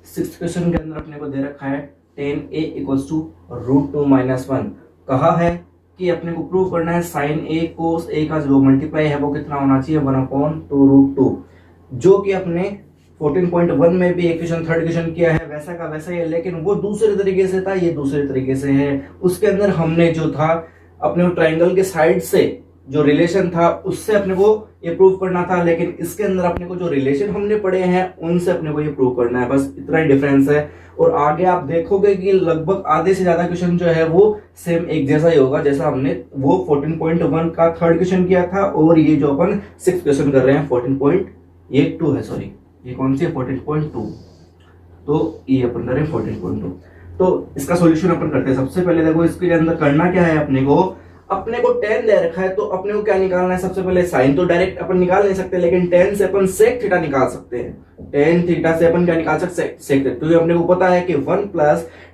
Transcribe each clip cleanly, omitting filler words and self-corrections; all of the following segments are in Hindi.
सिक्स क्वेश्चन के अंदर अपने को दे रखा है tan a इक्वल्स टू √2 - 1। कहा है कि अपने को प्रूव करना है sin a cos a का जो मल्टीप्लाई है वो कितना होना चाहिए 1/2√2, जो कि अपने 14.1 में भी एक क्वेश्चन थर्ड क्वेश्चन किया है वैसा का वैसा ही है, लेकिन वो दूसरे तरीके से था, ये दूसरे तरीके से है। उसके अंदर हमने जो था अपने ट्राइंगल के साइड से जो रिलेशन था उससे अपने को ये प्रूव करना था, लेकिन इसके अंदर अपने को जो रिलेशन हमने पढ़े हैं उनसे अपने को ये प्रूव करना है, बस इतना ही डिफरेंस है। और आगे आप देखोगे कि लगभग आधे से ज्यादा क्वेश्चन जो है वो सेम एक जैसा ही होगा, जैसा हमने वो 14.1 का थर्ड क्वेश्चन किया था और ये जो अपन सिक्स क्वेश्चन कर रहे हैं 14.2 है, सॉरी ये कौन सी है 14.2, तो ये अपन कर रहे हैं 14.2। तो इसका सॉल्यूशन अपन करते हैं। सबसे पहले देखो इसके अंदर करना क्या है, अपने को tan दे रखा है तो अपने को क्या निकालना है, सबसे पहले साइन तो डायरेक्ट अपन निकाल नहीं सकते, लेकिन tan से अपन sec थीटा निकाल सकते हैं। tan थीटा से अपन क्या निकाल सकते हैं, sec थीटा। तो अपने को पता है कि 1 +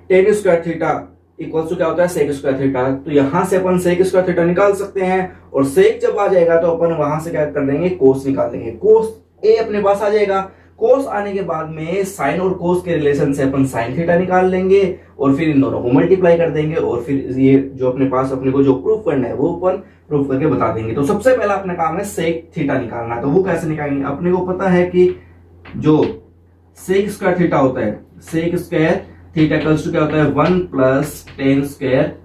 tan square theta equals to क्या होता है sec स्क्वायर थीटा। तो यहां से अपन sec स्क्वायर थीटा निकाल सकते हैं और sec जब आ जाएगा तो अपन वहां से क्या कर देंगे cos निकाल लेंगे। cos a अपने पास आ जाएगा। cos आने के बाद में sin और cos के रिलेशन से अपन sin थीटा निकाल लेंगे और फिर इन दोनों को मल्टीप्लाई कर देंगे और फिर ये जो अपने पास अपने को जो प्रूफ करना है वो अपन प्रूफ करके बता देंगे। तो सबसे पहला अपना काम है sec थीटा निकालना। तो वो कैसे निकालेंगे, अपने को पता है कि जो sec स्क्वायर थीटा होता है, sec square theta equals to क्या होता है 1 + tan स्क्वायर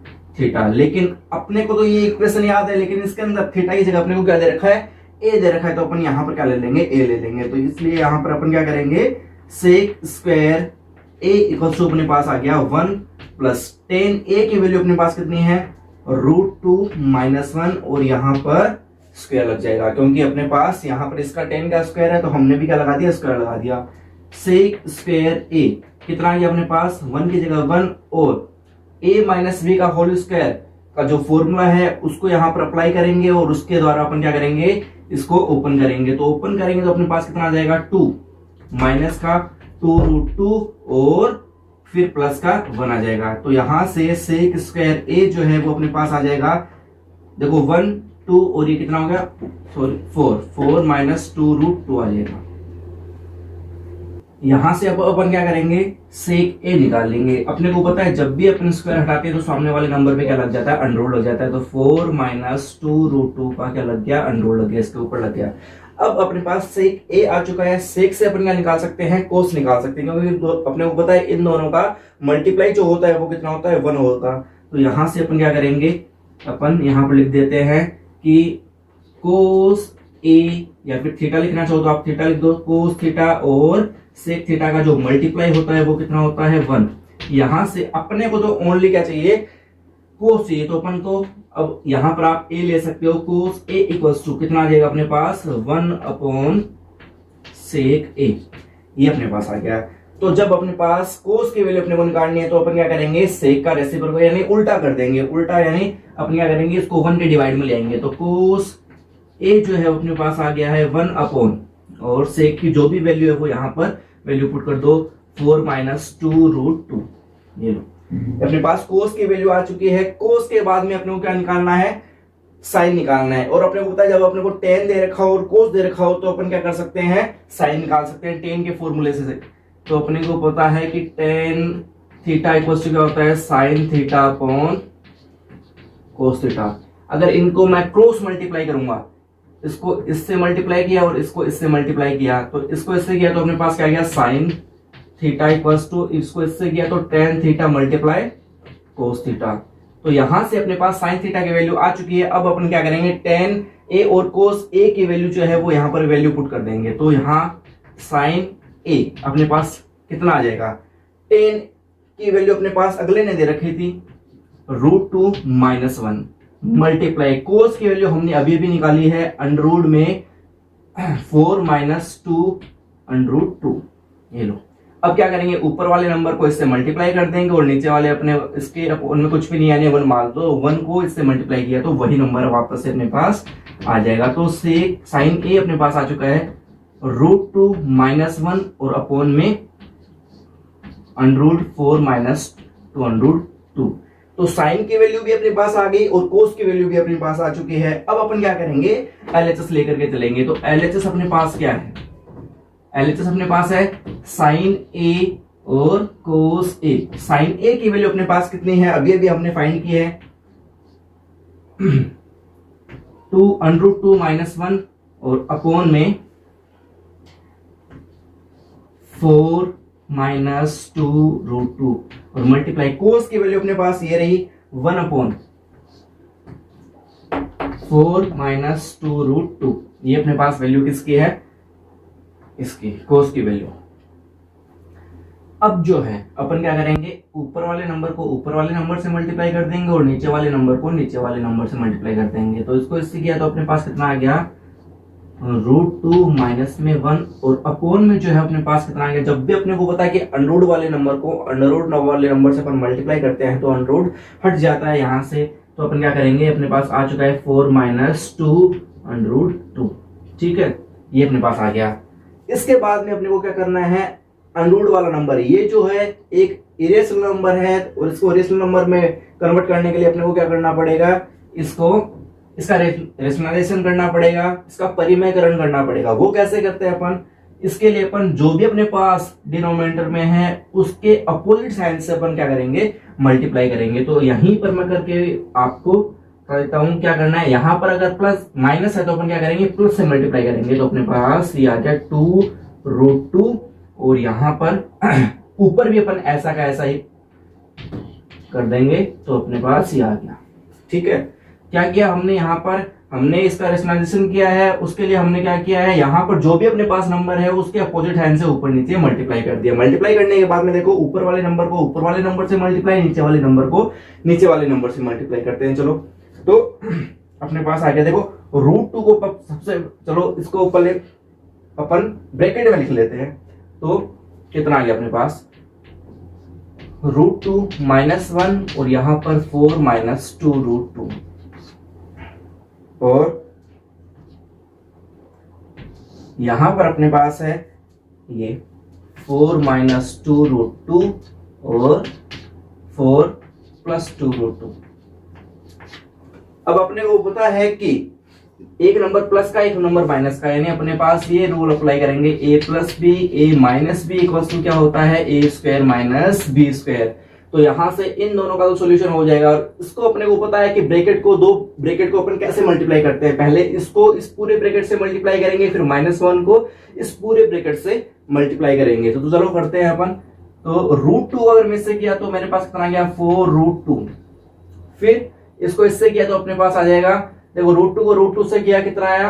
थीटा। लेकिन अपने को तो ये इक्वेशन याद है, लेकिन इसके अंदर थीटा की जगह अपने को क्या दे रखा है, ए दे रखा है, तो अपन यहां पर क्या ले लेंगे, ए ले लेंगे। तो इसलिए यहां पर अपन क्या करेंगे, sec square a equals to अपने पास आ गया 1 + tan a की वैल्यू अपने पास कितनी है √2 - 1 और यहां पर स्क्वायर लग जाएगा, क्योंकि अपने पास यहां पर इसका tan का स्क्वायर है तो हमने भी क्या लगा दिया, स्क्वायर लगा दिया। sec स्क्वायर a कितना आ गया अपने पास 1 की जगह 1 और a - b का होल स्क्वायर का जो फॉर्मूला है उसको यहां पर अप्लाई करेंगे और उसके द्वारा अपन क्या करेंगे, इसको ओपन करेंगे। तो ओपन करेंगे तो अपने पास कितना आ जाएगा 2 माइनस का 2√2 और फिर प्लस का 1 आ जाएगा। तो यहां से sec स्क्वायर a जो है वो अपने पास आ जाएगा, देखो 1 2 और ये कितना हो गया, सॉरी 4 - 2√2 आ जाएगा। यहां से अब अपन क्या करेंगे, sec a निकाल लेंगे। अपने को पता है जब भी अपन स्क्वायर हटाते हैं तो सामने वाले नंबर पे क्या लग जाता है, अंडर लग जाता है। तो 4 - 2√2 का क्या लग गया, अंडर लग गया, इसके ऊपर लग गया। अब अपने पास sec a आ चुका है। sec से अपन क्या निकाल सकते हैं, cos निकाल सकते हैं, क्योंकि अपने को पता है इन दोनों का मल्टीप्लाई जो होता है वो कितना होता है 1 होगा। तो यहां से अपन क्या करेंगे, अपन यहां पर लिख देते हैं कि cos a, या फिर थीटा लिखना चाहो तो आप थीटा लिख दो, cos थीटा और sec थीटा का जो मल्टीप्लाई होता है वो कितना होता है 1। यहां से अपने को तो ओनली क्या चाहिए, cos चाहिए, तो अपन को अब यहां पर आप a ले सकते हो। cos a इक्वल्स टू कितना आ जाएगा अपने पास 1/sec a, ये अपने पास आ गया। तो जब अपने पास cos की वैल्यू अपने को निकालनी है तो अपन क्या करेंगे, sec का रेसिप्रोकल को यानी उल्टा कर देंगे। उल्टा यानी अपन क्या करेंगे, इसको 1 के डिवाइड में ले आएंगे। तो cos a जो है अपने पास आ गया है 1 और sec की जो भी वैल्यू है वो यहां पर वैल्यू पुट कर दो 4 - 2√2। ये लो अपने पास cos की वैल्यू आ चुकी है। cos के बाद में अपने को क्या निकालना है, साइन निकालना है। और अपने को पता है जब अपने को tan दे रखा हो और cos दे रखा हो तो अपन क्या कर सकते हैं, साइन निकाल सकते हैं tan के फॉर्मूले से। तो अपने को पता है कि tan थीटा इक्वल्स टू क्या होता है sin theta upon cos theta. अगर इनको मैं क्रॉस मल्टीप्लाई करूंगा, इसको इससे मल्टीप्लाई किया और इसको इससे मल्टीप्लाई किया, तो इसको इससे किया तो अपने पास क्या गया sin थीटा इक्वल्स टू, इसको इससे किया तो tan theta multiply cos theta. तो यहां से अपने पास sin थीटा की वैल्यू आ चुकी है। अब अपन क्या करेंगे, tan a और cos a की वैल्यू जो है वो यहां पर वैल्यू पुट कर देंगे। तो यहां sin a अपने पास कितना आ जाएगा, tan की वैल्यू अपने पास अगले ने दे रखी थी √2 - 1 मल्टीप्लाई cos की वैल्यू हमने अभी भी निकाली है अंडर में 4 - 2√2। ये लो अब क्या करेंगे, ऊपर वाले नंबर को इससे मल्टीप्लाई कर देंगे और नीचे वाले अपने इसके उनमें कुछ भी नहीं आने 1 मान दो, 1 को इससे मल्टीप्लाई किया तो वही नंबर वापस से अपने पास आ जाएगा। तो sin a अपने पास आ चुका है √2 - 1 और अपॉन में √4 - 2√2। तो साइन की वैल्यू भी अपने पास आ गई और कोस की वैल्यू भी अपने पास आ चुकी है। अब अपन क्या करेंगे, एलएचएस लेकर के चलेंगे। तो एलएचएस अपने पास क्या है, एलएचएस अपने पास है साइन ए और कोस ए। साइन ए की वैल्यू अपने पास कितनी है, अभी अभी हमने फाइंड की है 2√2 - 1 और अपॉन में 4 - 2√2 और मल्टीप्लाई कोस की वैल्यू अपने पास ये रही 1/4 - 2√2। ये अपने पास वैल्यू किसकी है, इसकी कोस की वैल्यू। अब जो है अपन क्या करेंगे, ऊपर वाले नंबर को ऊपर वाले नंबर से मल्टीप्लाई कर देंगे और नीचे वाले नंबर को नीचे वाले नंबर से मल्टीप्लाई कर देंगे। तो इसको इससे किया तो अपने पास कितना आ गया, √2 माइनस में 1 और अपॉन में जो है अपने पास कितना आ गया। जब भी अपने को पता है कि अनरूट वाले नंबर को अंडररूट वाले नंबर से अपन मल्टीप्लाई करते हैं तो अनरूट हट जाता है यहाँ से। तो अपन क्या करेंगे, अपने पास आ चुका है 4 - 2√2। ठीक है, ये अपने पास आ गया। इसके बाद में अपने को क्या करना है, अनरूट वाला नंबर ये जो है एक इरेशनल नंबर है और इसको इरेशनल नंबर में कन्वर्ट करने के लिए अपने को क्या करना पड़ेगा, इसका रेशनलाइजेशन करना पड़ेगा, इसका परिमयकरण करना पड़ेगा। वो कैसे करते हैं अपन, इसके लिए अपन जो भी अपने पास डिनोमिनेटर में है उसके अपोजिट साइन से अपन क्या करेंगे, मल्टीप्लाई करेंगे। तो यहीं पर मैं करके आपको बता देता हूं क्या करना है। यहां पर अगर प्लस माइनस है तो अपन क्या करेंगे, प्लस से मल्टीप्लाई करेंगे। तो अपने पास ये आ जाए 2√2 और यहां पर ऊपर भी अपन ऐसा का ऐसा ही कर देंगे तो अपने पास ये आ गया। ठीक है, क्या किया हमने, यहाँ पर हमने इसका रेशनलाइजेशन किया है, उसके लिए हमने क्या किया है, यहाँ पर जो भी अपने पास नंबर है उसके अपोजिट हैंड से ऊपर नीचे मल्टीप्लाई कर दिया। मल्टीप्लाई करने के बाद में देखो ऊपर वाले नंबर को ऊपर वाले नंबर से मल्टीप्लाई, नीचे वाले नंबर को नीचे वाले नंबर से मल्टीप्लाई करते हैं। चलो तो अपने पास आ गया, देखो √2 को सबसे, चलो इसको पहले अपन ब्रैकेट में लिख लेते हैं। तो कितना आ गया अपने पास, √2 - 1 और यहां पर 4 - 2√2 और यहां पर अपने पास है ये 4 - 2√2 और 4 + 2√2। अब अपने को पता है कि एक नंबर प्लस का एक नंबर माइनस का, यानी अपने पास ये रूल अप्लाई करेंगे a + b a - b = क्या होता है, a² - b²। तो यहां से इन दोनों का तो सॉल्यूशन हो जाएगा। और इसको अपने को पता है कि ब्रैकेट को, दो ब्रैकेट को अपन कैसे मल्टीप्लाई करते हैं, पहले इसको इस पूरे ब्रैकेट से मल्टीप्लाई करेंगे, फिर -1 को इस पूरे ब्रैकेट से मल्टीप्लाई करेंगे। तो चलो करते हैं अपन। तो √2 अगर मैं इससे किया तो मेरे पास कितना आ गया, 4√2। फिर इसको इससे किया तो अपने पास आ जाएगा, देखो √2 को √2 से किया कितना आया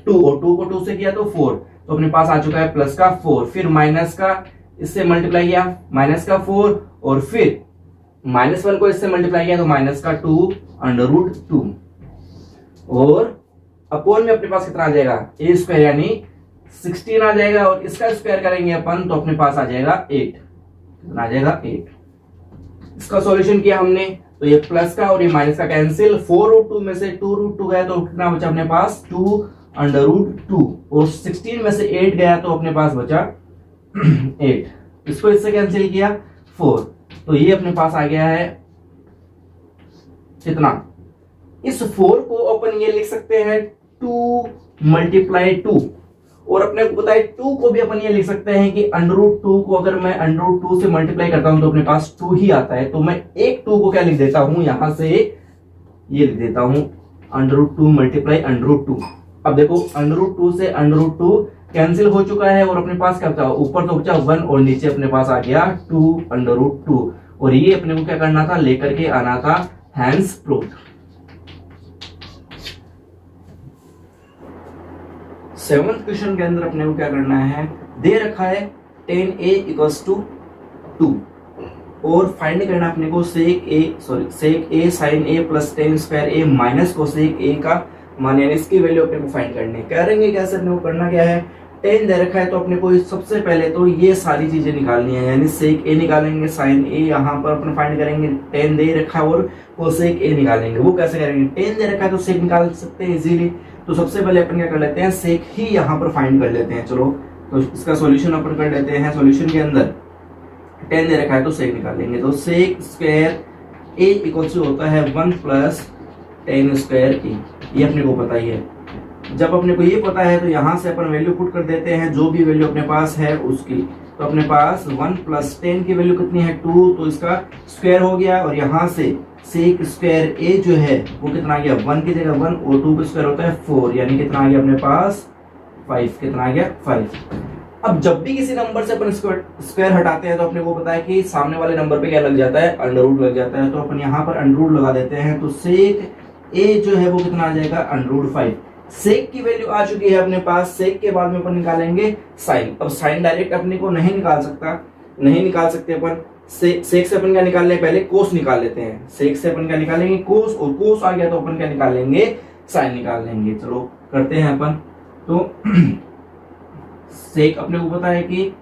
2 और 2 को 2 से किया तो 4। तो अपने पास आ चुका है प्लस का 4, फिर माइनस का इससे मल्टीप्लाई किया माइनस का 4 और फिर -1 को इससे मल्टीप्लाई किया तो माइनस का 2√2 और अपॉन में अपने पास कितना आ जाएगा, a² यानी 16 आ जाएगा और इसका स्क्वायर करेंगे अपन तो अपने पास आ जाएगा 8। कितना आ जाएगा 8। इसका सॉल्यूशन किया हमने तो ये प्लस का और ये माइनस का कैंसिल, 4√2 में से 2√2 गया तो कितना बचा अपने पास 2√2 और 16 में से 8 गया तो अपने पास बचा 8। इसको इससे कैंसिल किया 4, तो ये अपने पास आ गया है कितना, इस 4 को अपन ये लिख सकते हैं 2 × 2 और अपने को पता है 2 को भी अपन ये लिख सकते हैं कि √2 को अगर मैं √2 से मल्टीप्लाई करता हूं तो अपने पास 2 ही आता है। तो मैं एक 2 को क्या लिख देता हूं, यहां से ये लिख देता हूं √2 × √2। अब देखो √2 से √2 कैंसिल हो चुका है और अपने पास क्या बचा, ऊपर तो बचा 1 और नीचे अपने पास आ गया 2 √2 और ये अपने को क्या करना था, लेकर के आना था, हैंस प्रूव्ड। 7th क्वेश्चन के अंदर अपने को क्या करना है, दे रखा है 10a = 2 और फाइंड करना अपने को sec a sin a + tan² a - cosec a का मान, यानी इसकी वैल्यू अपने को फाइंड करनी है। करेंगे कैसे, अपने को करना क्या है, 10 दे रखा है तो अपने को सबसे पहले तो ये सारी चीजें निकालनी है, यानी sec a निकालेंगे, sin a यहाँ पर अपन फाइंड करेंगे, 10 दे रखा है और cosec a निकालेंगे। वो कैसे करेंगे, 10 दे रखा है तो sec निकाल सकते हैं इजीली। तो सबसे पहले अपन क्या कर लेते हैं, सेक ही यहाँ पर फाइंड कर लेते हैं। चलो तो इसका सॉल्यूशन अपन कर लेते हैं। सॉल्यूशन के अंदर 10 दे रखा है तो सेक निकालेंगे, तो sec² a होता है 1 + tan² a, ये अपने को पता ही है। जब अपने को ये पता है तो यहाँ से अपन वैल्यू पुट कर देते हैं, जो भी वैल्यू अपने पास है उसकी। तो अपने पास 1 प्लस 10 की वैल्यू कितनी है 2, तो इसका स्क्वायर हो गया और यहाँ से सेक स्क्वायर ए जो है वो कितना आ गया 1 की जगह 1 और 2 का स्क्वायर होता है 4, यानी कितना आ गया अपने पास 5, कितना आ गया 5। अब जब भी किसी नंबर से अपन स्क्वायर हटाते हैं तो अपने को पता है कि सामने वाले नंबर पे क्या लग जाता है, अंडर रूट लग जाता है। तो अपन यहाँ पर अंडर रूट लगा देते हैं, तो सेक ए जो है वो कितना आ जाएगा अंडर रूट 5। सेक की वैल्यू आ चुकी है अपने पास, सेक के बाद में अपन निकालेंगे साइन। अब साइन डायरेक्ट अपने को नहीं निकाल सकते अपन। सेक से अपन क्या निकाल लें, पहले कोस निकाल लेते हैं। सेक से अपन क्या निकालेंगे कोस, और कोस आ गया तो अपन क्या निकाल लेंगे साइन निकाल लेंगे। चलो करते हैं अपन। तो सेक अपने को पता है कि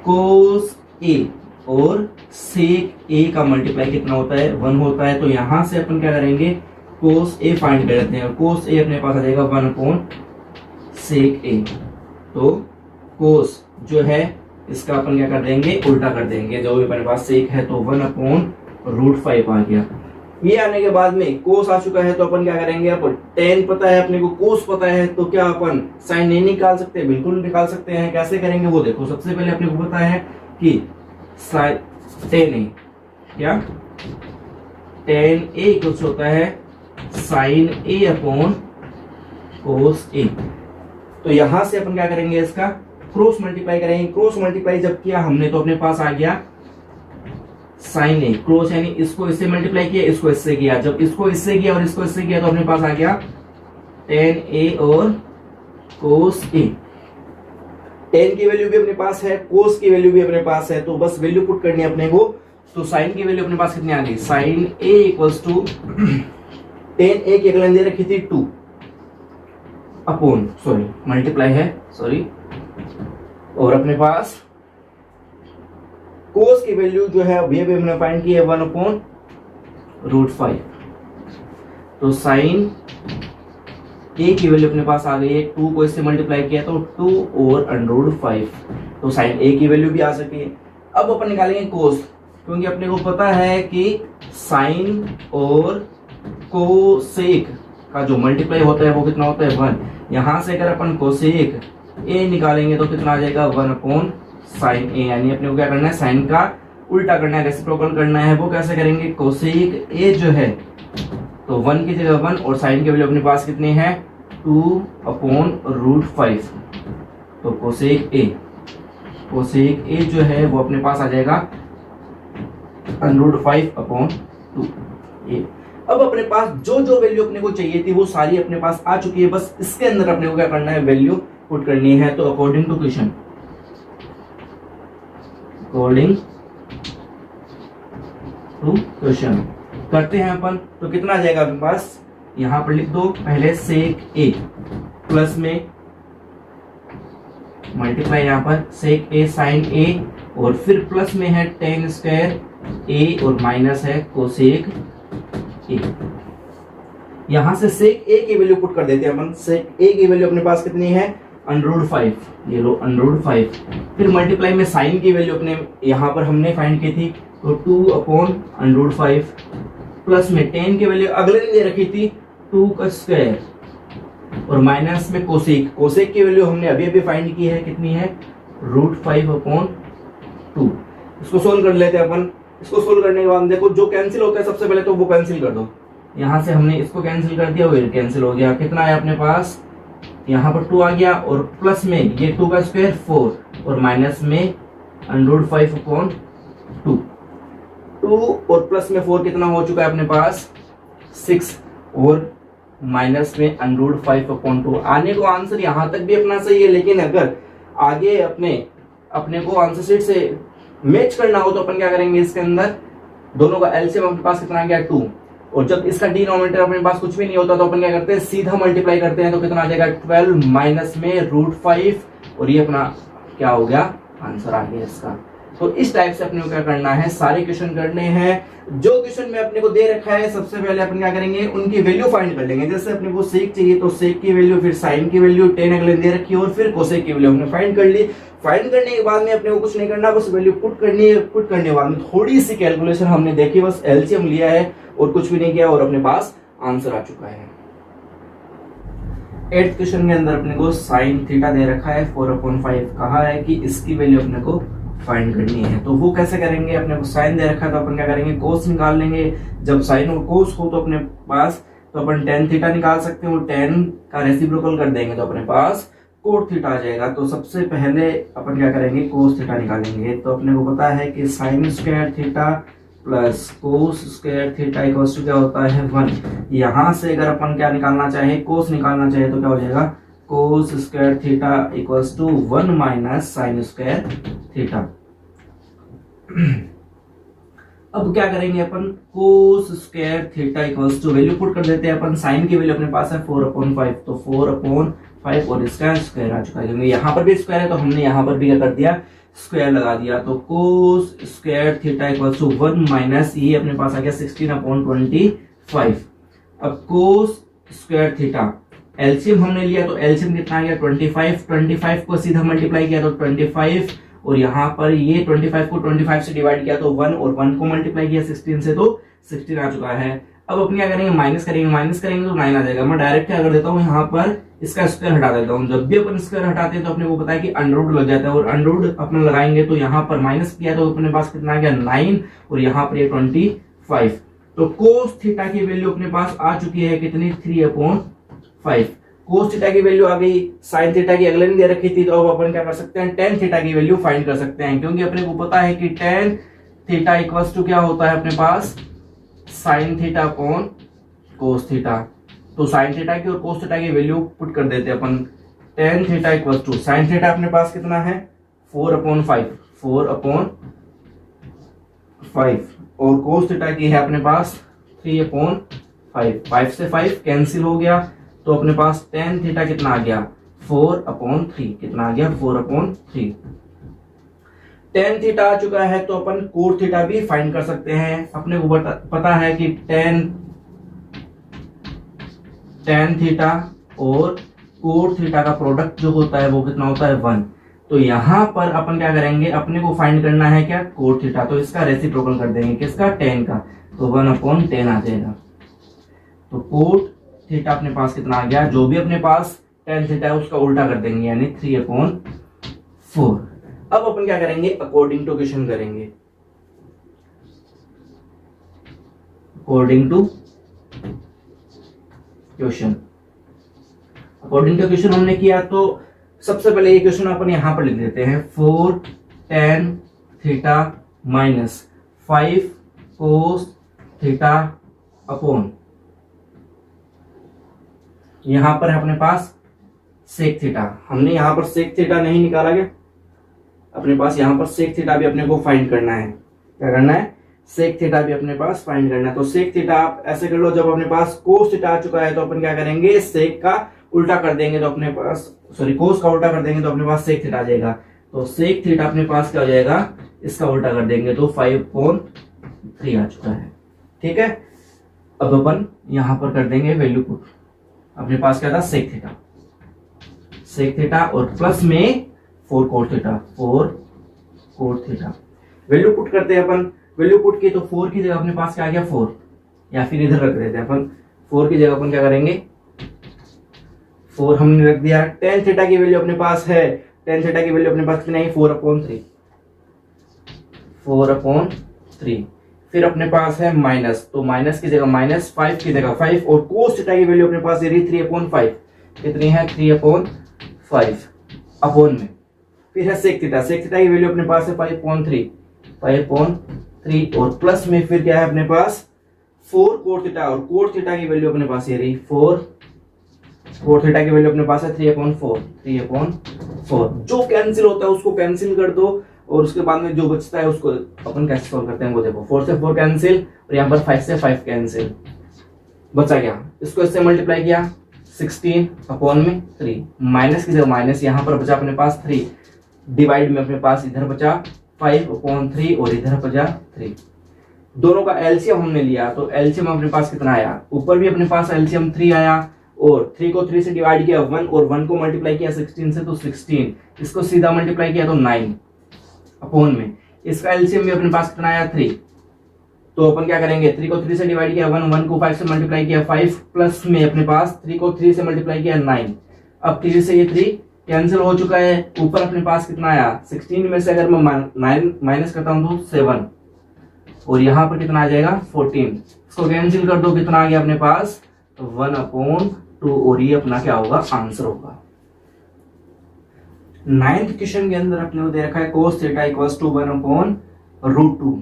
कोस ए और सेक ए का मल्टीप्लाई कितना होता है 1 होता है। तो यहां से अपन क्या करेंगे कोस ए फाइंड कर लेते हैं। कोस ए अपने पास आ जाएगा 1 अपॉन सेक ए। तो कोस जो है इसका अपन क्या कर देंगे उल्टा कर देंगे, जो भी अपने पास सेक है तो 1 अपॉन रूट 5 आ गया। ये आने के बाद में कोस आ चुका है तो अपन क्या करेंगे, अपन tan पता है अपने को, कोस पता है, तो क्या अपन साइन नहीं निकाल सकते, बिल्कुल निकाल सकते हैं। कैसे करेंगे वो देखो। सबसे पहले अपने को पता है कि tan a क्या tan a कुछ होता है sine a upon cos a। तो यहां से अपन क्या करेंगे इसका क्रॉस मल्टीप्लाई करेंगे। क्रॉस मल्टीप्लाई जब किया हमने तो अपने पास आ गया साइन ए, क्रॉस यानी इसको इससे मल्टीप्लाई किया, इसको इससे किया। जब इसको इससे किया और इसको इससे किया तो अपने पास आ गया tan a और cos a। tan की वैल्यू भी अपने पास है, cos की वैल्यू भी अपने पास है, तो बस वैल्यू पुट करनी है अपने को। तो साइन की वैल्यू अपने पास कितनी आ गई, sine a equals to tan a की अगले दे रखी थी 2 अपॉन मल्टीप्लाई है और अपने पास कोस की वैल्यू जो है अभी हमने फाइंड की है 1 अपॉन रूट 5। तो साइन ए की वैल्यू अपने पास आ गई है, 2 को इससे मल्टीप्लाई किया तो 2 और अंडर रूट 5। तो साइन ए की वैल्यू भी आ सकी है। अब अपन निकालेंगे कोस, क्योंकि अपने को पता है कि साइन और कोसेक का जो मल्टीप्लाई होता है वो कितना होता है 1। यहां से अगर अपन कोसेक ए निकालेंगे तो कितना आ जाएगा 1 अपॉन साइन ए, यानी अपने को क्या करना है साइन का उल्टा करना है, रेसिप्रोकल करना है। वो कैसे करेंगे, कोसेक ए जो है तो 1 की जगह 1 और साइन की वैल्यू अपने पास कितनी है 2 अपॉन रूट 5। तो कोसेक ए जो है वो अपने पास आ जाएगा रूट 5 अपॉन 2 ए। अब अपने पास जो जो वैल्यू अपने को चाहिए थी वो सारी अपने पास आ चुकी है, बस इसके अंदर अपने को क्या करना है वैल्यू पुट करनी है। तो अकॉर्डिंग टू क्वेश्चन करते हैं अपन। तो कितना आ जाएगा अपने पास, यहां पर लिख दो पहले सेक ए प्लस में मल्टीप्लाई यहां पर सेक ए साइन ए और फिर प्लस में है tan स्क्वायर ए और माइनस है कोसेक ए। यहां से सेक ए की वैल्यू पुट कर देते हैं अपन। सेक ए की वैल्यू अपने पास कितनी है अंडर रूट 5, ये लो अंडर रूट 5। फिर मल्टीप्लाई में साइन की वैल्यू अपने यहां पर हमने फाइंड की थी तो 2 अपॉन अंडर रूट 5 प्लस में tan की वैल्यू अगले दिन दे रखी थी 2 का स्क्वायर और माइनस में कोसेक की वैल्यू हमने अभी फाइंड की है, कितनी है रूट 5 अपॉन 2। इसको सोल्व कर लेते हैं अपन। इसको सोल्व करने के बाद देखो जो कैंसिल होता है सबसे पहले तो वो कैंसिल कर दो। यहां से हमने इसको कैंसिल कर दिया, वो कैंसिल हो गया। कितना है अपने पास, यहाँ पर 2 आ गया और प्लस में ये 2 का स्क्वायर 4 और माइनस में अंडर रूट 5 अपॉन 2 और प्लस में 4 कितना हो चुका है अपने पास 6 और माइनस में अंडर रूट 5 अपॉन 2। आने को आंसर यहाँ तक भी अपना सही है, लेकिन अगर आगे अपने को आंसर शीट से मैच करना हो तो अपन क्या करेंगे, इसके अंदर दोनों का एलसीएम अपने पास कितना आ गया 2 और जब इसका डिनोमिनेटर अपने पास कुछ भी नहीं होता तो अपन क्या करते हैं सीधा मल्टीप्लाई करते हैं। तो कितना आ जाएगा 12 माइनस में रूट 5 और ये अपना क्या हो गया आंसर आ गया इसका। तो इस टाइप से अपने को क्या करना है, सारे क्वेश्चन करने हैं। जो क्वेश्चन में अपने को दे रखा है सबसे पहले अपन क्या करेंगे उनकी वैल्यू फाइंड कर लेंगे। जैसे अपने को सेक चाहिए तो सेक की वैल्यू, फिर साइन की वैल्यू, tan अगले दे रखी है और फिर कोसेक की वैल्यू हमने फाइंड कर ली। फाइंड करने के बाद में अपने को कुछ नहीं करना, बस वैल्यू पुट करनी है। पुट करने के बाद में थोड़ी सी कैलकुलेशन हमने देखी, बस एलसीएम लिया है और कुछ भी नहीं किया और अपने पास आंसर आ चुका है। 8th क्वेश्चन के अंदर अपने को साइन थीटा दे रखा है 4/5, कहा है कि इसकी वैल्यू अपने को फाइंड करनी है। तो वो कैसे करेंगे, अपने को साइन दे रखा है तो अपन क्या करेंगे, कोस निकाल लेंगे। जब साइन और कोस हो तो अपने पास तो अपन टेन थीटा निकाल सकते हैं, और टेन का रेसिप्रोकल कर देंगे तो अपने पास कोट थीटा आ जाएगा। तो सबसे पहले अपन क्या करेंगे, कोस थीटा निकालेंगे। तो अपने को पता है कि sine square theta plus cos square theta equals to क्या होता है 1। यहाँ से अगर अपन क्या निकालना चाहे, कोस निकालना चाहे तो क्या हो जाएगा, cos square theta equals to 1 minus sine square theta. अब क्या करेंगे अपन, cos square theta equals to value put कर देते हैं अपन। साइन की वैल्यू अपने पास है 4/5, तो 4/5 और इसका स्क्वायर आ चुका है, क्योंकि यहाँ पर भी स्क्वायर है तो हमने यहाँ पर भी क्या कर दिया, स्क्वायर लगा दिया। तो cos square theta equals to 1 minus ये अपने पास आ गया 16/25। अब कोस स्क्वायर थीटा एलसीएम हमने लिया तो एलसीएम कितना आ गया 25 को सीधा मल्टीप्लाई किया तो 25, और यहाँ पर ये 25 को 25 से डिवाइड किया तो 1, और 1 को मल्टीप्लाई किया 16 से तो 16 आ चुका है। अब अपन क्या करेंगे, माइनस करेंगे तो 9 आ जाएगा। मैं डायरेक्ट क्या कर देता हूँ, यहाँ पर इसका स्क्वायर हटा देता हूँ। जब भी अपन स्क्वायर हटाते हैं तो अपने को पता है कि अंडररूट लग जाता है, और अंडररूट अपन लगाएंगे तो यहाँ पर माइनस किया तो अपने पास कितना आ गया 9, और यहाँ पर ये 25। तो कोस थीटा की वैल्यू अपने पास आ चुकी है कितनी, 3/5। कोस थीटा की वैल्यू आ गई, साइन थीटा की अगले दिन दे रखी थी, तो अब अपन क्या कर सकते हैं, टेन थीटा की वैल्यू फाइंड कर सकते हैं, क्योंकि अपने को पता है कि टेन थीटा इक्वल्स टू क्या होता है अपने पास, sine theta upon cos theta. तो साइन थीटा की और कोस थीटा की वैल्यू पुट कर देते हैं अपन। Tan theta equals to sine theta अपने पास कितना है 4/5 और कोस थीटा की है अपने पास 3/5। 5 से 5 कैंसिल हो गया, तो अपने पास टेन थीटा कितना आ गया 4/3। कितना आ गया 4/3। टेन थीटा आ चुका है तो अपन कोट थीटा भी फाइंड कर सकते हैं। अपने को पता है कि टेन थीटा और कोट थीटा का प्रोडक्ट जो होता है वो कितना होता है 1। तो यहां पर अपन क्या करेंगे, अपने को फाइंड करना है क्या, कोट थीटा। तो इसका रेसिप्रोकल कर देंगे, किसका, टेन का, तो 1/10 आ जाएगा। तो कोट थीटा अपने पास कितना आ गया, जो भी अपने पास टेन थीटा है उसका उल्टा कर देंगे, यानी 3/4। अब अपन क्या करेंगे, अकॉर्डिंग टू क्वेश्चन करेंगे। अकॉर्डिंग टू क्वेश्चन हमने किया, तो सबसे पहले ये क्वेश्चन अपन यहां पर लिख देते हैं, 4 tan theta minus 5 cos theta upon, यहां पर है अपने पास सेक थीटा। हमने यहां पर सेक थीटा नहीं निकाला गया, अपने पास यहां पर सेक थीटा भी अपने को फाइंड करना है। क्या करना है, सेक थीटा भी अपने पास फाइंड करना है। तो सेक थीटा आप ऐसे कर लो, जब अपने पास कोस थीटा आ चुका है तो अपन क्या करेंगे, सेक का उल्टा कर देंगे तो अपने पास, सॉरी कोस का उल्टा कर देंगे तो अपने पास सेक थीटा आ जाएगा। तो सेक थीटा अपने पास क्या हो जाएगा, इसका उल्टा कर देंगे तो 5/3 आ चुका है। ठीक है, अब अपन यहां पर कर देंगे वैल्यू पुट। अपने पास क्या था, सेक थीटा और प्लस में 4 cot थीटा। वैल्यू पुट करते हैं अपन। वैल्यू पुट की तो 4 की जगह अपने पास क्या आ गया 4, या फिर इधर रख देते हैं अपन। 4 की जगह अपन क्या करेंगे, 4 हमने रख दिया। टेन थीटा की वैल्यू अपने पास है, टेन थीटा की वैल्यू अपने पास कितनी है 4/3। फिर अपने पास है माइनस, तो माइनस की जगह माइनस, 5 की जगह 5, और कोस थीटा की वैल्यू अपने पास ये रही 3/5। कितनी है 3/5 अपॉन में। फिर है सेक थीटा की वैल्यू अपने पास है 5/3 और प्लस में फिर क्या है अपने पास 4 cot थीटा, और कोट थीटा की वैल्यू अपने पास ये रही 4 cot थीटा की वैल्यू अपने पास है 3/4। जो कैंसिल होता है उसको कैंसिल कर दो, और उसके बाद में जो बचता है उसको अपन कैसे सॉल्व करते हैं वो देखो। 4 से 4 कैंसिल, और यहाँ पर 5 से 5 कैंसिल, बचा क्या, इसको इससे मल्टीप्लाई किया 16/3, माइनस की जगह माइनस, यहाँ पर बचा अपने पास 3, डिवाइड में अपने पास इधर बचा 5/3 और इधर बचा 3। दोनों का एलसीएम हमने लिया, तो एलसीएम अपने पास कितना आया, ऊपर भी अपने पास एलसीएम 3 आया, और 3 को 3 से डिवाइड किया 1, और 1 को मल्टीप्लाई किया 16 से तो 16, इसको सीधा मल्टीप्लाई किया तो 9 अपॉन में। इसका एलसीएम भी अपने पास कितना आया 3, तो अपन क्या करेंगे, 3 को 3 से डिवाइड किया 1, 1 को 5 से मल्टीप्लाई किया 5, प्लस में अपने पास 3 को 3 से मल्टीप्लाई किया 9। अब 3 से ये 3 कैंसिल हो चुका है, ऊपर अपने पास कितना आया 16 में से अगर मैं 9 माइनस करता हूं तो 7, और यहाँ पर कितना आ जाएगा 14। इसको कैंसिल कर दो, कितना आ गया अपने पास 1/2, और ये अपना क्या होगा आंसर होगा। 9th क्वेश्चन के अंदर अपने को दे रखा है cos theta equals to 1/√2।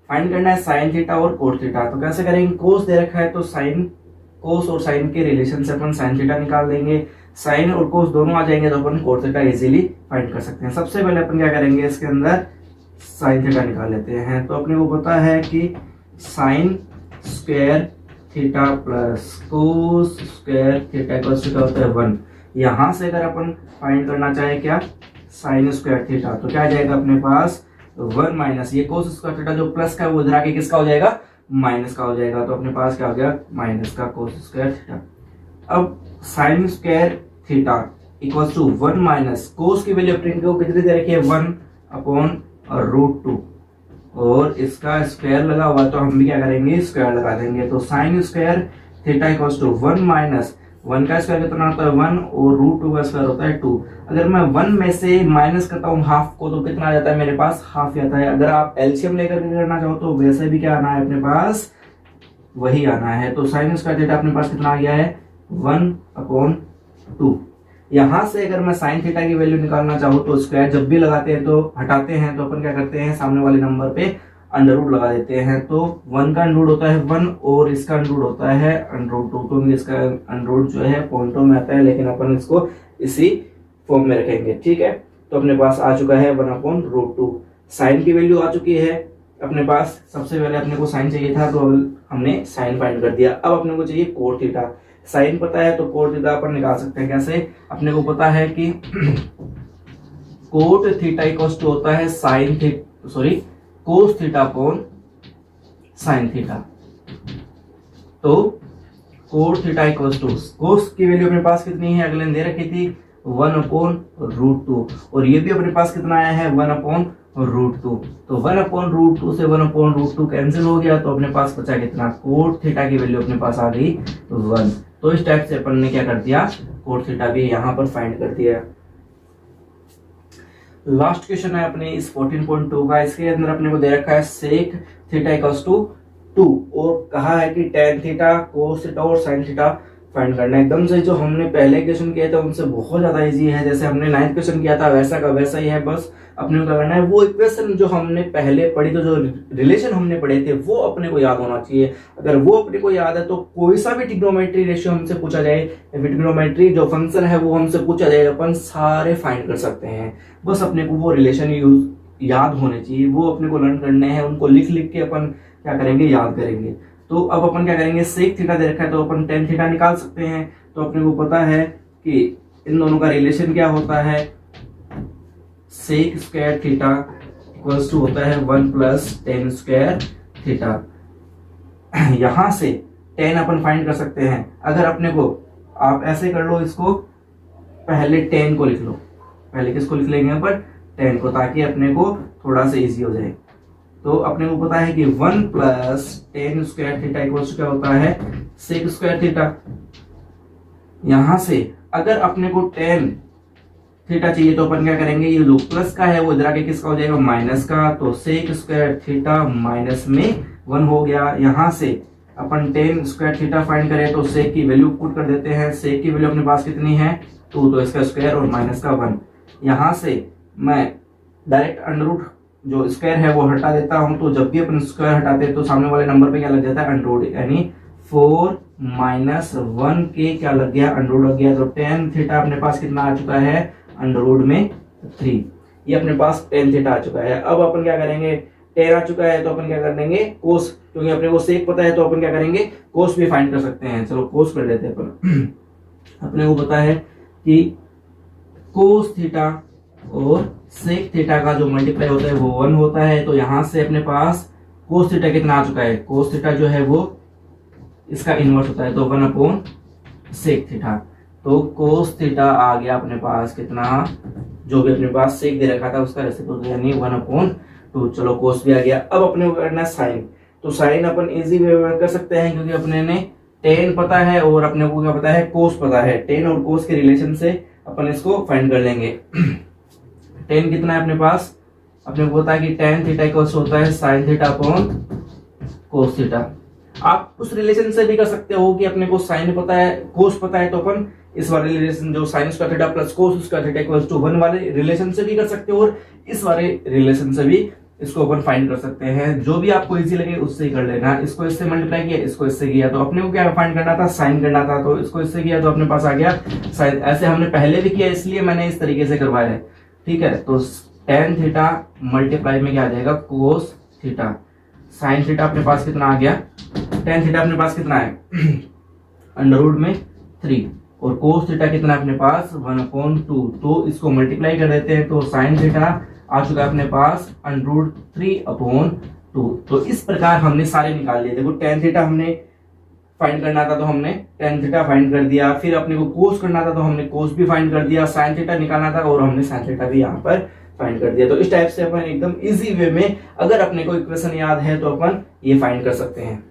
Find करना है साइन थीटा और कोट थीटा। तो कैसे करेंगे, कोस दे रखा है तो साइन, कोस और साइन के रिलेशन से अपन साइन थीटा निकाल देंगे, साइन और कोस दोनों आ जाएंगे तो अपन कोट थीटा इजीली फाइंड कर सकते हैं। सबसे पहले अपन क्या करेंगे, इसके अंदर साइन थीटा निकाल लेते हैं। तो अपने को पता है कि sine square theta plus cos square theta equals to क्या होता है 1। यहां से अगर अपन फाइंड करना चाहे क्या साइन स्क्वायर थीटा, तो क्या आ जाएगा अपने पास 1 माइनस ये कोस स्क्वायर थीटा जो प्लस का है वो इधर आके किसका हो जाएगा माइनस का हो जाएगा। तो अपने पास क्या हो गया माइनस का कोस स्क्वायर थीटा। अब sine square theta equals to 1 minus cos की वैल्यू अपने को कितनी दे रखी है 1/√2, और इसका स्क्वायर लगा हुआ तो हम भी क्या करेंगे स्क्वायर लगा देंगे। तो sine square theta equals to 1 minus 1 का स्क्वायर कितना होता है 1, और √2 का स्क्वायर होता है 2। अगर मैं 1 में से माइनस करता हूँ हाफ को तो कितना आ जाता है मेरे पास हाफ आता है। अगर आप एलसीएम लेकर के करना चाहो तो वैसे भी क्या आना है अपने पास वही आना है। तो साइन स्क्वायर थीटा अपने पास कितना आ गया है 1/2। यहां से अगर मैं साइन थीटा की वैल्यू निकालना चाहूँ तो स्क्वायर जब भी लगाते हैं तो हटाते हैं तो अपन क्या करते हैं सामने वाले नंबर पे अंडर लगा देते हैं। तो 1 का अंडर होता है 1 और इसका अंडर होता है √2। तो इसका अंडर जो है पॉइंटों में आता है, लेकिन अपन इसको इसी फॉर्म में रखेंगे, ठीक है। तो अपने पास आ चुका है 1/√2। साइन की वैल्यू आ चुकी है अपने पास। सबसे पहले अपने को साइन चाहिए था तो हमने साइन फाइंड कर दिया। अब अपने को चाहिए कोट थीटा। साइन पता है तो कोट थीटा अपन निकाल सकते हैं। कैसे, अपने को पता है कि कोट थीटा इक्वल्स टू होता है sine theta cos theta upon sine theta. तो कोट थीटा इक्वल्स टू कोस की वैल्यू अपने पास कितनी है अगले दे रखी थी 1/√2, और ये भी अपने पास कितना आया है 1/√2। तो 1/√2 से 1/√2 कैंसिल हो गया तो अपने पास बचा कितना कोट थीटा की वैल्यू अपने पास आ गई 1। तो इस टाइप से अपन ने क्या कर दिया कोट थीटा भी यहाँ पर फाइंड कर दिया। लास्ट क्वेश्चन है अपने इस 14.2 का। इसके अंदर अपने को दे रखा है सेक थीटा इक्वल्स टू 2, और कहा है कि टेन थीटा कोस थीटा और साइन थीटा फाइंड करना है। एकदम से जो हमने पहले क्वेश्चन किया था उनसे बहुत ज्यादा इजी है। जैसे हमने 9th क्वेश्चन किया था वैसा का वैसा ही है, बस अपने को क्या करना है वो इक्वेशन जो हमने पहले पढ़ी तो जो रिलेशन हमने पढ़े थे वो अपने को याद होना चाहिए। अगर वो अपने को याद है तो कोई सा भी ट्रिग्नोमेट्री रेशियो हमसे पूछा जाए, ट्रिग्नोमेट्री जो फंक्शन है वो हमसे पूछा जाए, अपन सारे फाइंड कर सकते हैं। बस अपने को वो रिलेशन याद होने चाहिए, वो अपने को लर्न करने हैं, उनको लिख लिख के अपन क्या करेंगे याद करेंगे। तो अब अपन क्या करेंगे सेक थीटा दे रखा है तो अपन टेन थीटा निकाल सकते हैं। तो अपने को पता है कि इन दोनों का रिलेशन क्या होता है, sec square theta equals to होता है 1 + tan स्क्वायर थीटा। यहां से tan अपन फाइंड कर सकते हैं। अगर अपने को आप ऐसे कर लो, इसको पहले tan को लिख लो, पहले किसको लिख लेंगे अपन tan को, ताकि अपने को थोड़ा सा इजी हो जाए। तो अपने को पता है कि 1 + tan स्क्वायर थीटा इक्वल्स क्या होता है सेक स्क्वायर थीटा। यहां से अगर अपने को tan थीटा चाहिए तो अपन क्या करेंगे, ये जो प्लस का है वो इधर आके किसका हो जाएगा माइनस का। तो सेक स्क्वायर थीटा माइनस में 1 हो गया। यहां से अपन tan स्क्वायर थीटा फाइंड करें तो सेक की वैल्यू पुट कर देते हैं। सेक की वैल्यू अपने पास कितनी है 2, तो इसका स्क्वायर और माइनस का 1। यहां से मैं डायरेक्ट अंडर जो स्क्वायर है वो हटा देता हूं। तो जब भी अपन स्क्वायर हटाते हैं तो सामने वाले नंबर पे क्या लग जाता है अंडर, यानी 4 - 1 के क्या लग गया अंडर लग गया। तो tan थीटा अपने पास कितना आ चुका है अंडर में 3। ये अपने पास tan थीटा आ चुका है। अब अपन क्या करेंगे, tan आ चुका है तो अपन क्या कर देंगे कोस, क्योंकि अपने को सेक पता है तो अपन क्या करेंगे कोस भी फाइंड कर सकते हैं। चलो कोस कर लेते हैं अपन। अपने को पता है कि कोस थीटा और सेक थीटा का जो मल्टीप्लाई होता है वो 1 होता है। तो यहां से अपने पास कोस थीटा कितना आ चुका है, कोस थीटा जो है वो इसका इनवर्स होता है, तो 1/सेक थीटा। तो कोस थीटा आ गया अपने पास कितना, जो भी अपने पास सेक दे रखा था उसका रेसिप्रोकल यानी 1/2। चलो कोस भी आ गया। अब अपने को करना है साइन। तो साइन अपन इजी वे में कर सकते हैं, क्योंकि अपने ने टेन पता है और अपने को क्या पता है, कोस पता है। टेन और कोस के रिलेशन से अपन इसको फाइंड कर लेंगे। टेन कितना है अपने पास, अपने को पता है कि टेन थीटा इक्वल्स होता है sine theta upon cos theta. आप उस रिलेशन से भी कर सकते हो कि अपने को साइन पता है, कोस पता है, तो अपन इस वाले रिलेशन जो sine square theta plus cos square theta equals to 1 वाले रिलेशन से भी कर सकते हो, और इस वाले रिलेशन से भी इसको अपन फाइंड कर सकते हैं। जो भी आपको इजी लगे उससे ही कर लेना। इसको इससे मल्टीप्लाई किया, इसको इससे किया, तो अपने को क्या फाइंड करना था, साइन करना था, तो इसको इससे किया तो अपने पास आ गया साइन। ऐसे हमने पहले भी किया, इसलिए मैंने इस तरीके से करवाया है, ठीक है। तो टेन थीटा मल्टीप्लाई में क्या आ जाएगा, कोस थीटा। साइन थीटा अपने पास कितना आ गया, टेन थीटा अपने पास कितना है अंडर रूट में 3, और कोस थीटा कितना है अपने पास 1/2। तो इसको मल्टीप्लाई कर देते हैं, तो साइन थीटा आ चुका है अपने पास अंडर रूट 3/2। तो इस प्रकार हमने सारे निकाल लिए। देखो टेन थीटा हमने फाइंड करना था तो हमने टेन थीटा फाइंड कर दिया, फिर अपने को कोस करना था तो हमने कोस भी फाइंड कर दिया, साइन थीटा निकालना था और हमने साइन थीटा भी यहाँ पर फाइंड कर दिया। तो इस टाइप से अपन एकदम इजी वे में, अगर अपने को इक्वेशन याद है तो अपन ये फाइंड कर सकते हैं।